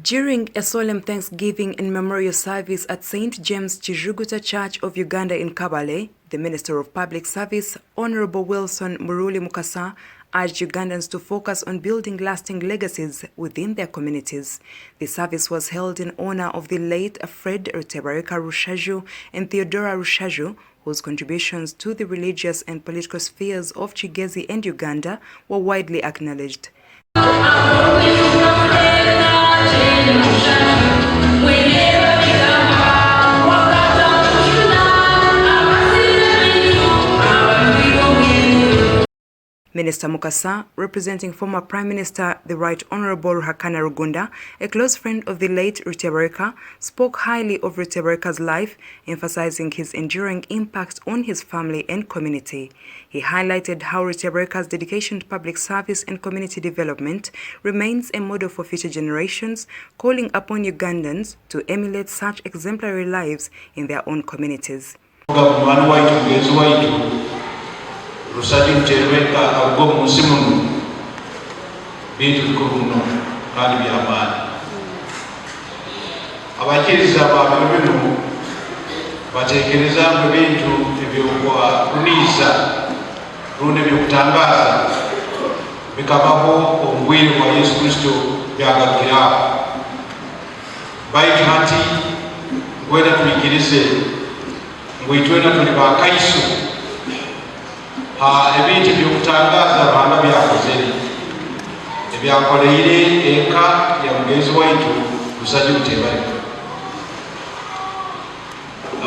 During a solemn Thanksgiving and memorial service at St. James Kijuguta Church of Uganda in Kabale, the Minister of Public Service, Honorable Wilson Muruli Mukasa, urged Ugandans to focus on building lasting legacies within their communities. The service was held in honor of the late Fred Rutebarika Rushaju and Theodora Rushaju, whose contributions to the religious and political spheres of Kigezi and Uganda were widely acknowledged. Minister Mukasa, representing former Prime Minister the Right Honorable Ruhakana Rugunda, a close friend of the late Rutebarika, spoke highly of Rutebarika's life, emphasizing his enduring impact on his family and community. He highlighted how Rutebarika's dedication to public service and community development remains a model for future generations, calling upon Ugandans to emulate such exemplary lives in their own communities. Rushaju Rutebarika agwo musimu bintu bikuruno kandi by'amaani. Abakiriza bano batekereza mu bintu ebyokuniisa rundi ebyokutangaza bikabaho obugwire bwa Yesu Kristo byagakirawo. Baitu hati ngwenda tuyikirize ngwitwena tuli bakaisu ebintu byokutangaza banga byakoze ebyakoleire eka ya mugenzi waitu Rushaju Rutebarika.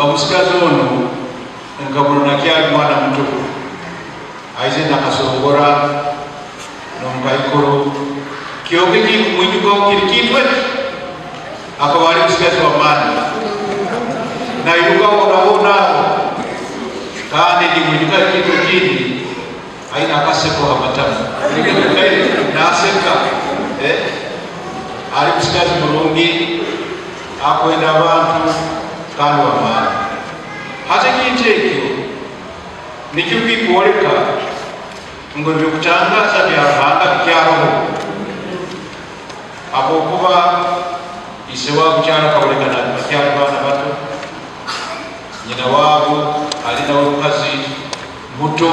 Omusikazi ono enkabulo nakyali mwana muto aize nakasongora n'omukaikoro kyoke kikumwijukawo kirikitwe akawali musikazi wa maani nairukawo nabonabo kandi ndimwijuka kitu kindi aina akaseko amatamu naseka ali musikazi mulungi akwenda abantu kandi wamaani. Hata kintu ekyo nikyo kikwoleka ngo byokutangaza byavanga bikyaroho abokuba ise wakukyala kawoleka nabakyali baana bato nyina waabo alinawo mukazi muto.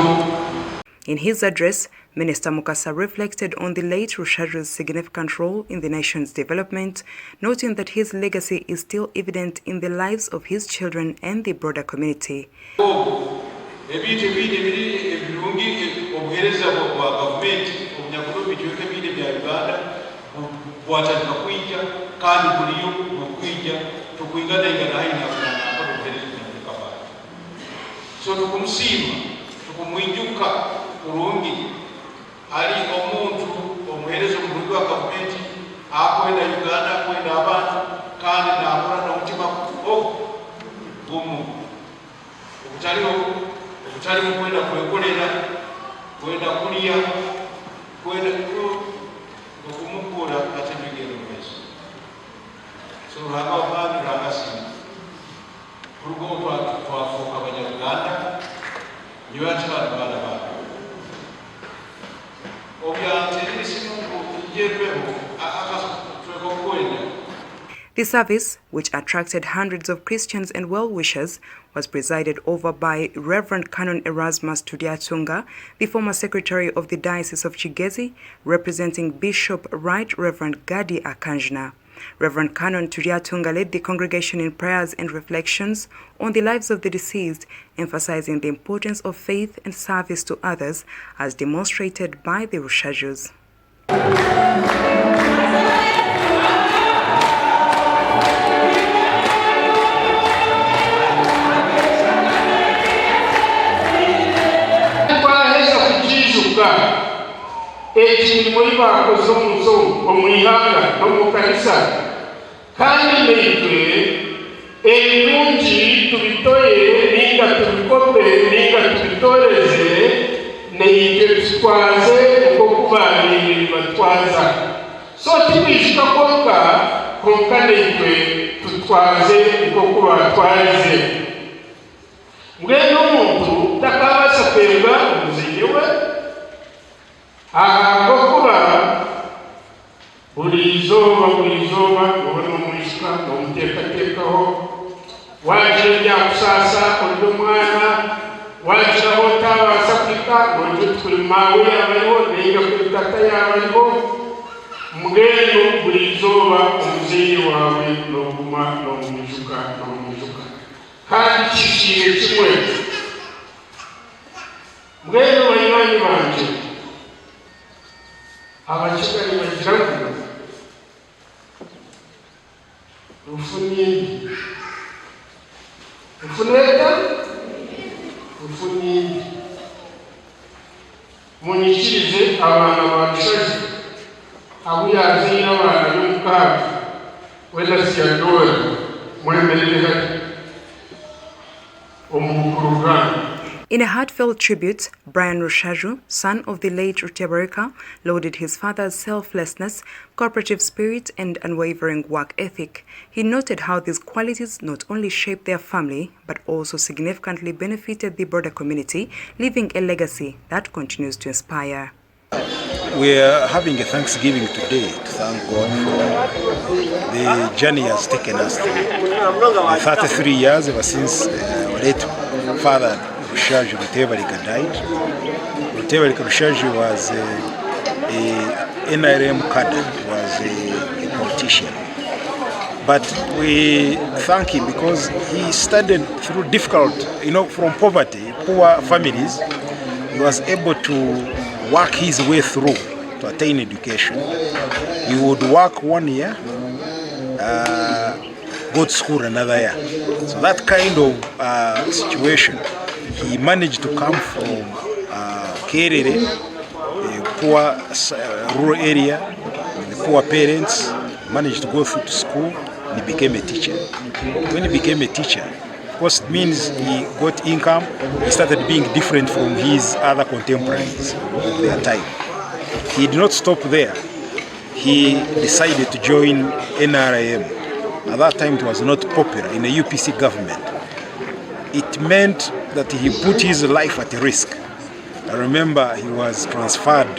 In his address, Minister Mukasa reflected on the late Rushaju's significant role in the nation's development, noting that his legacy is still evident in the lives of his children and the broader community. So tukumsima, tukumwijuka kurungi ali omuntu omuherezo omulundi wa gavumenti akwenda Uganda akwenda abantu kandi nakola n'omutima gumu obutali mukwenda kwekolera kwenda kulya kwenda okumukula ate bigenda mumaiso. So lwanga omwami lwanga sima kulugo twafuuka abanyaluganda nywaki bano baana baabo The service, which attracted hundreds of Christians and well-wishers, was presided over by Reverend Canon Erasmus Tudiatunga, the former secretary of the Diocese of Kigezi, representing Bishop Right Reverend Gadi Akanjna. Reverend Canon Tudiatunga led the congregation in prayers and reflections on the lives of the deceased, emphasizing the importance of faith and service to others as demonstrated by the Rushajus. Ekirimo bakoze omuzo omwihanga n'omukanisa kandi naitwe ebirungi tubitoye ninga tubikope ninga tubitoreze naitwe tutwaze okukuba nibatwaza. So tibishika konka naitwe tutwaze okukuba twaze. Mbwenu omuntu takabasa kwerwa omuzinyi we Gokuba buri izooba ubona umwishywa umutekatekaho waje byakusasa uryo mwana waje aho utabasha kwita uryo turi mawe abariho nenga kuri tata yabariho mugendo buri izooba umubyeyi wawe noguma nomwijuka kandi kishiye kimwe mugendo banywanyi banje abakigani bagira ngo rufunindi munyikirize abana ba Rushaju abo yazanye n'abana b'umukaga wenda Theodora mwemerere umukurugana. In a heartfelt tribute, Brian Rushaju, son of the late Rutebarika, lauded his father's selflessness, cooperative spirit, and unwavering work ethic. He noted how these qualities not only shaped their family, but also significantly benefited the broader community, leaving a legacy that continues to inspire. We are having a Thanksgiving today to thank God for the journey He has taken us through. 33 years ever since our late father Rushaju Rutebarika died. Rutebarika Rushaju was a NRM cadre, was a politician. But we thank him because he started through difficult, from poverty, poor families. He was able to work his way through to attain education. He would work 1 year, go to school another year. So that kind of situation, he managed to come from Kerere, a poor rural area, with poor parents, managed to go through to school, and he became a teacher. When he became a teacher, of course it means he got income, he started being different from his other contemporaries of their time. He did not stop there. He decided to join NRM. At that time it was not popular in a UPC government. It meant that he put his life at risk. I remember he was transferred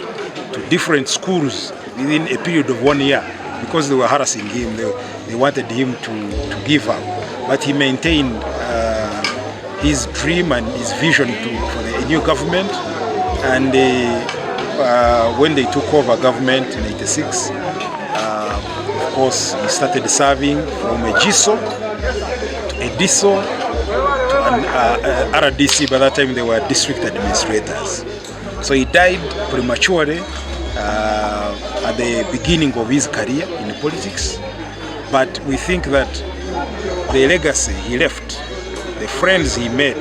to different schools within a period of 1 year because they were harassing him. They wanted him to give up. But he maintained his dream and his vision for the new government. And when they took over government in '86, of course, he started serving from a GISO to a DISO to an RDC. By that time, they were district administrators. So he died prematurely at the beginning of his career in politics. But we think that the legacy he left, the friends he made,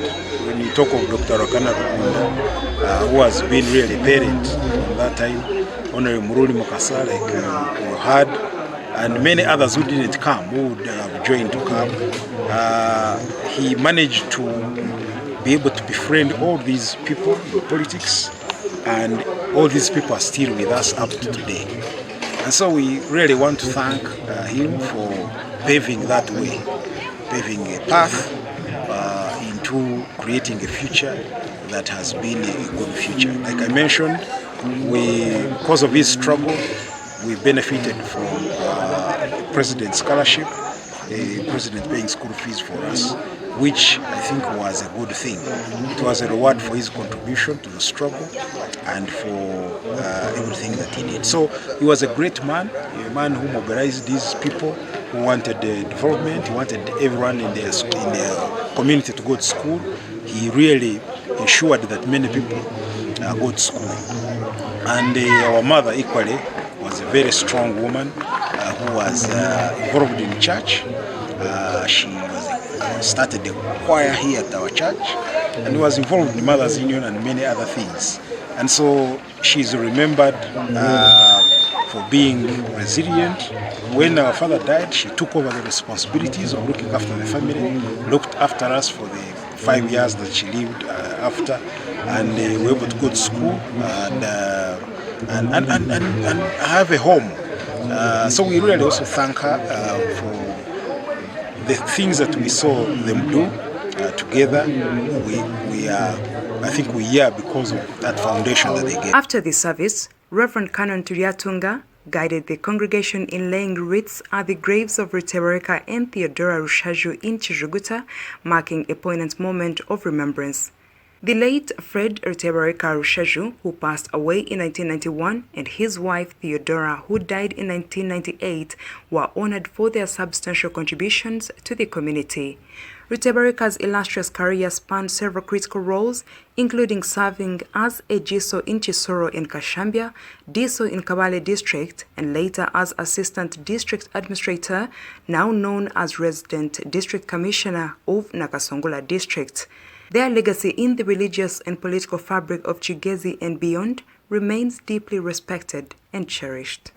when you talk of Dr. Rakana Rukunda, who has been really parent at that time, Honorable Muruli Mukasa, like you had, and many others who didn't come, who would have joined to come, he managed to be able to befriend all these people in politics, and all these people are still with us up to today. And so we really want to thank him for paving that way, paving a path into creating a future that has been a good future. Like I mentioned, because of his struggle, we benefited from President's scholarship, the President paying school fees for us, which I think was a good thing. It was a reward for his contribution to the struggle and for everything that he did. So he was a great man, a man who mobilized these people who wanted development, he wanted everyone in their community to go to school. He really ensured that many people go to school. And our mother equally was a very strong woman who was involved in church. She started a choir here at our church and was involved in Mothers Union and many other things. And so she's remembered for being resilient. When our father died, she took over the responsibilities of looking after the family, looked after us for the 5 years that she lived after, and we were able to go to school and have a home. So we really also thank her for the things that we saw them do together. I think we are because of that foundation that they gave. After the service, Reverend Canon Turiatunga, guided the congregation in laying wreaths at the graves of Rutebarika and Theodora Rushaju in Chijuguta, marking a poignant moment of remembrance. The late Fred Rutebarika Rushaju, who passed away in 1991, and his wife Theodora, who died in 1998, were honored for their substantial contributions to the community. Rutebarika's illustrious career spanned several critical roles, including serving as a GISO in Chisoro and Kashambia, DISO in Kabale District, and later as Assistant District Administrator, now known as Resident District Commissioner of Nakasongola District. Their legacy in the religious and political fabric of Chigezi and beyond remains deeply respected and cherished.